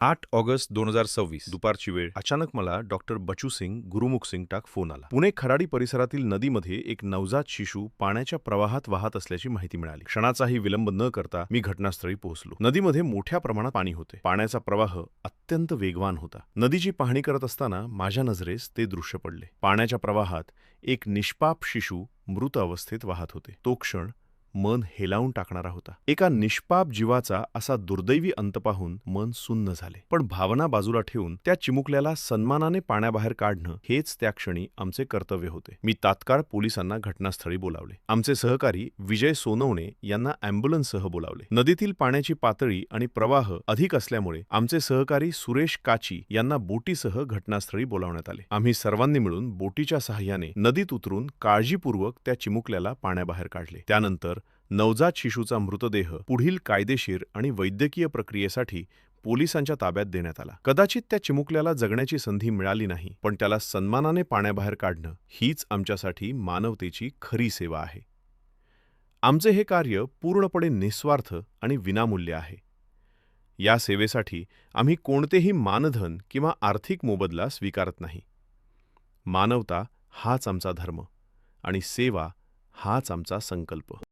8 August 2026 दुपारची वेळ. अचानक मला डॉक्टर बचू सिंग गुरुमुख सिंग टाक फोन आला. पुणे खराडी परिसरातील नदीमध्ये एक नवजात शिशु पाण्याच्या प्रवाहात वाहत असल्याची माहिती मिळाली. क्षणाचाही विलंब न करता मी घटनास्थळी पोहोचलो. नदीमध्ये मोठ्या प्रमाणात पाणी होते. पाण्याचा प्रवाह अत्यंत वेगवान होता. नदीची पाहणी करत असताना माझ्या नजरेस ते दृश्य पडले. पाण्याच्या प्रवाहात एक निष्पाप शिशु मृत अवस्थेत वाहत होते. तो क्षण मन हेलावून टाकणारा होता. एका निष्पाप जीवाचा असा दुर्दैवी अंत पाहून मन सुन्न झाले. पण भावना बाजूला ठेवून त्या चिमुकल्याला सन्मानाने पाण्याबाहेर काढणं हेच त्या क्षणी आमचे कर्तव्य होते. मी तात्काळ पोलिसांना घटनास्थळी बोलावले. आमचे सहकारी विजय सोनवणे यांना अँब्युलन्ससह बोलावले. नदीतील पाण्याची पातळी आणि प्रवाह अधिक असल्यामुळे आमचे सहकारी सुरेश काची यांना बोटीसह घटनास्थळी बोलावण्यात आले. आम्ही सर्वांनी मिळून बोटीच्या सहाय्याने नदीत उतरून काळजीपूर्वक त्या चिमुकल्याला पाण्याबाहेर काढले. त्यानंतर नवजात शिशुचा मृतदेह पुढील कायदेशीर आणि वैद्यकीय प्रक्रियेसाठी पोलिसांच्या ताब्यात देण्यात आला. कदाचित त्या चिमुकल्याला जगण्याची संधी मिळाली नाही, पण त्याला सन्मानाने पाण्याबाहेर काढणं हीच आमच्यासाठी मानवतेची खरी सेवा आहे. आमचे हे कार्य पूर्णपणे निस्वार्थ आणि विनामूल्य आहे. या सेवेसाठी आम्ही कोणतेही मानधन किंवा आर्थिक मोबदला स्वीकारत नाही. मानवता हाच आमचा धर्म आणि सेवा हाच आमचा संकल्प.